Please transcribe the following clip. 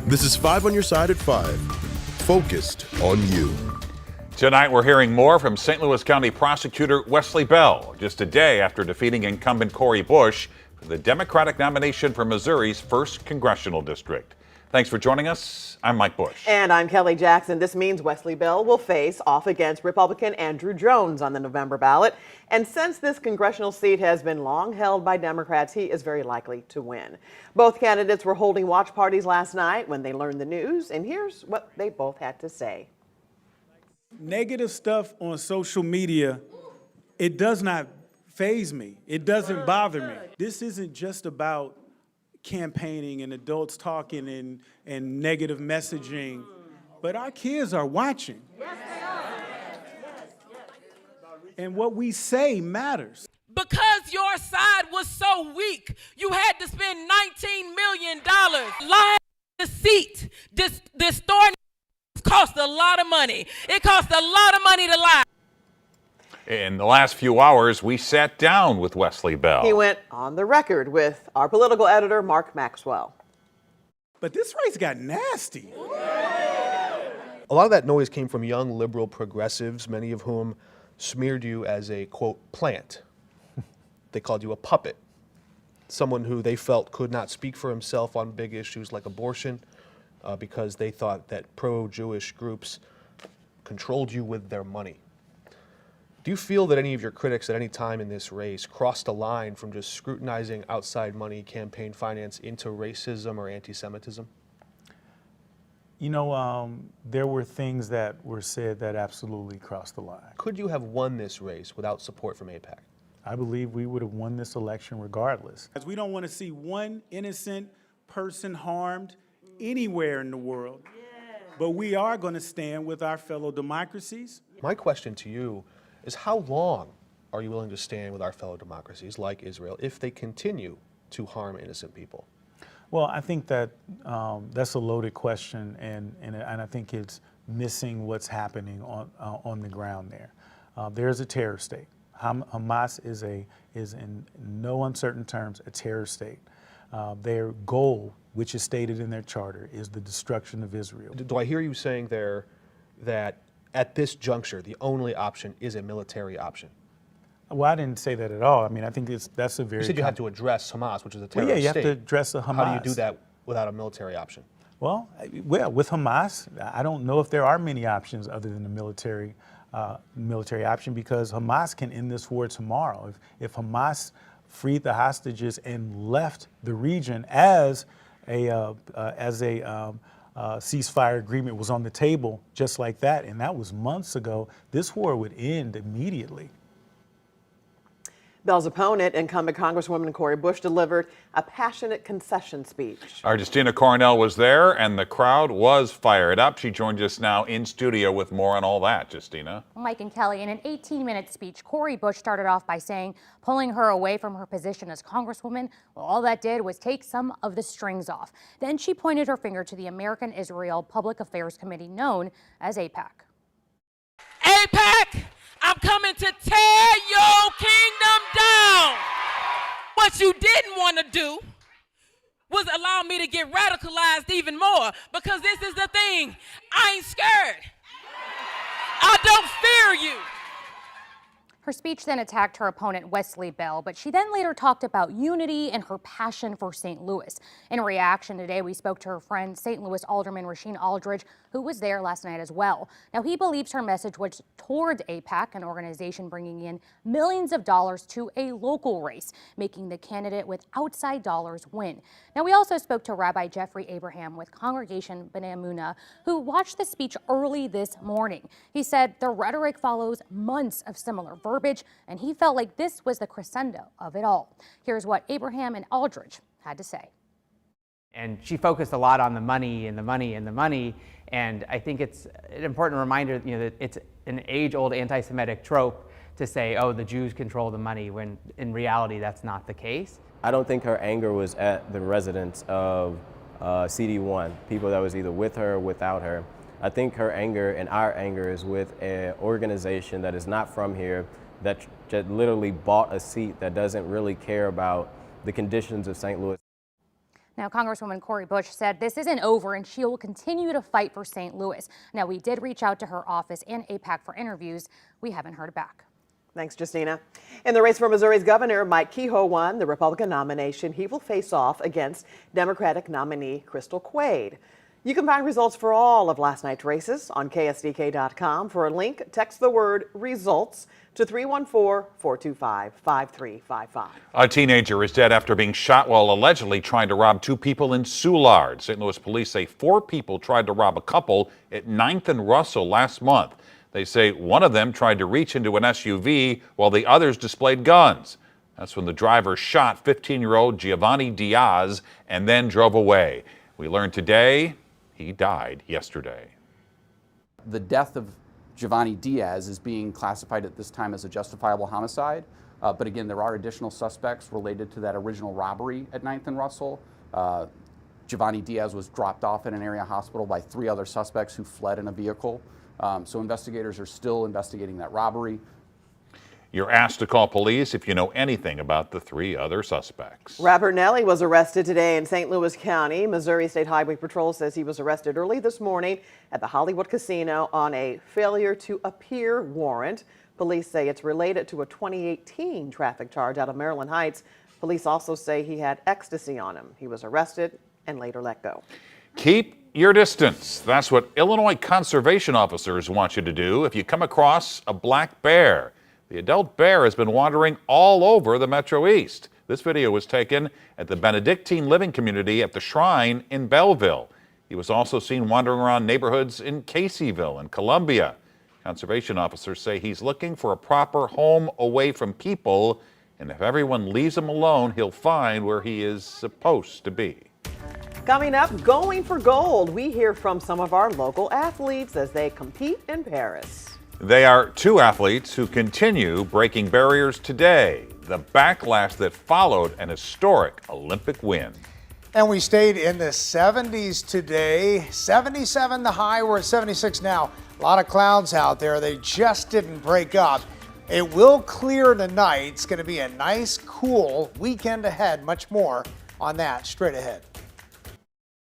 This is 5 on your side at 5. Focused on you. Tonight, we're hearing more from St. Louis County Prosecutor Wesley Bell, just a day after defeating incumbent Cori Bush for the Democratic nomination for Missouri's 1st Congressional District. Thanks for joining us. I'm Mike Bush. And I'm Kelly Jackson. This means Wesley Bell will face off against Republican Andrew Jones on the November ballot. And since this congressional seat has been long held by Democrats, he is very likely to win. Both candidates were holding watch parties last night when they learned the news. And here's what they both had to say. Negative stuff on social media, it does not faze me. It doesn't bother me. This isn't just about campaigning and adults talking and negative messaging, but our kids are watching. Yes, they are. And what we say matters. Because your side was so weak, you had to spend $19 million. Lying, deceit, distorting cost a lot of money. It cost a lot of money to lie. In the last few hours, we sat down with Wesley Bell. He went on the record with our political editor, Mark Maxwell. But this race got nasty. A lot of that noise came from young liberal progressives, many of whom smeared you as a, quote, plant. They called you a puppet, someone who they felt could not speak for himself on big issues like abortion because they thought that pro-Jewish groups controlled you with their money. Do you feel that any of your critics at any time in this race crossed a line from just scrutinizing outside money, campaign finance, into racism or anti-Semitism? You know, there were things that were said that absolutely crossed the line. Could you have won this race without support from AIPAC? I believe we would have won this election regardless. As we don't want to see one innocent person harmed anywhere in the world, but we are going to stand with our fellow democracies. My question to you is, how long are you willing to stand with our fellow democracies like Israel if they continue to harm innocent people? Well, I think that that's a loaded question, and I think it's missing what's happening on the ground there. There's a terror state. Hamas is in no uncertain terms a terror state. Their goal, which is stated in their charter, is the destruction of Israel. Do I hear you saying there that at this juncture, the only option is a military option? Well, I didn't say that at all. I mean, I think that's a very... You said you had to address Hamas, which is a terrorist state. Yeah, you have to state. address the Hamas. How do you do that without a military option? Well, with Hamas, I don't know if there are many options other than the military option, because Hamas can end this war tomorrow. If Hamas freed the hostages and left the region as a ceasefire agreement was on the table just like that, and that was months ago, this war would end immediately. Bell's opponent, incumbent Congresswoman Cori Bush, delivered a passionate concession speech. Our Justina Cornell was there, and the crowd was fired up. She joins us now in studio with more on all that. Justina. Mike and Kelly, in an 18-minute speech, Cori Bush started off by saying pulling her away from her position as Congresswoman, well, all that did was take some of the strings off. Then she pointed her finger to the American-Israel Public Affairs Committee, known as AIPAC. AIPAC, I'm coming to tear your kingdom down. What you didn't want to do was allow me to get radicalized even more, because this is the thing. I ain't scared. I don't fear you. Her speech then attacked her opponent, Wesley Bell, but she then later talked about unity and her passion for St. Louis. In reaction today, we spoke to her friend, St. Louis Alderman Rasheen Aldridge, who was there last night as well. Now, he believes her message was towards AIPAC, an organization bringing in millions of dollars to a local race, making the candidate with outside dollars win. Now, we also spoke to Rabbi Jeffrey Abraham with Congregation B'nai Emunah, who watched the speech early this morning. He said the rhetoric follows months of similar verbiage, and he felt like this was the crescendo of it all. Here's what Abraham and Aldridge had to say. And she focused a lot on the money and the money and the money. And I think it's an important reminder, that it's an age-old anti-Semitic trope to say, oh, the Jews control the money, when in reality that's not the case. I don't think her anger was at the residents of CD1, people that was either with her or without her. I think her anger and our anger is with an organization that is not from here, that literally bought a seat, that doesn't really care about the conditions of St. Louis. Now, Congresswoman Cori Bush said this isn't over and she will continue to fight for St. Louis. Now, we did reach out to her office and APAC for interviews. We haven't heard back. Thanks, Justina. In the race for Missouri's governor, Mike Kehoe won the Republican nomination. He will face off against Democratic nominee Crystal Quaid. You can find results for all of last night's races on KSDK.com. For a link, text the word results to 314-425-5355. A teenager is dead after being shot while allegedly trying to rob two people in Soulard. St. Louis police say 4 people tried to rob a couple at 9th and Russell last month. They say one of them tried to reach into an SUV while the others displayed guns. That's when the driver shot 15-year-old Giovanni Diaz and then drove away. We learned today he died yesterday. The death of Giovanni Diaz is being classified at this time as a justifiable homicide. But again, there are additional suspects related to that original robbery at 9th and Russell. Giovanni Diaz was dropped off in an area hospital by 3 other suspects who fled in a vehicle. So investigators are still investigating that robbery. You're asked to call police if you know anything about the 3 other suspects. Rapper Nelly was arrested today in St. Louis County. Missouri State Highway Patrol says he was arrested early this morning at the Hollywood Casino on a failure to appear warrant. Police say it's related to a 2018 traffic charge out of Maryland Heights. Police also say he had ecstasy on him. He was arrested and later let go. Keep your distance. That's what Illinois conservation officers want you to do if you come across a black bear. The adult bear has been wandering all over the Metro East. This video was taken at the Benedictine Living Community at the Shrine in Belleville. He was also seen wandering around neighborhoods in Caseyville and Columbia. Conservation officers say he's looking for a proper home away from people, and if everyone leaves him alone, he'll find where he is supposed to be. Coming up, going for gold. We hear from some of our local athletes as they compete in Paris. They are 2 athletes who continue breaking barriers today. The backlash that followed an historic Olympic win. And we stayed in the 70s today. 77 the high, we're at 76 now. A lot of clouds out there. They just didn't break up. It will clear tonight. It's going to be a nice, cool weekend ahead. Much more on that straight ahead.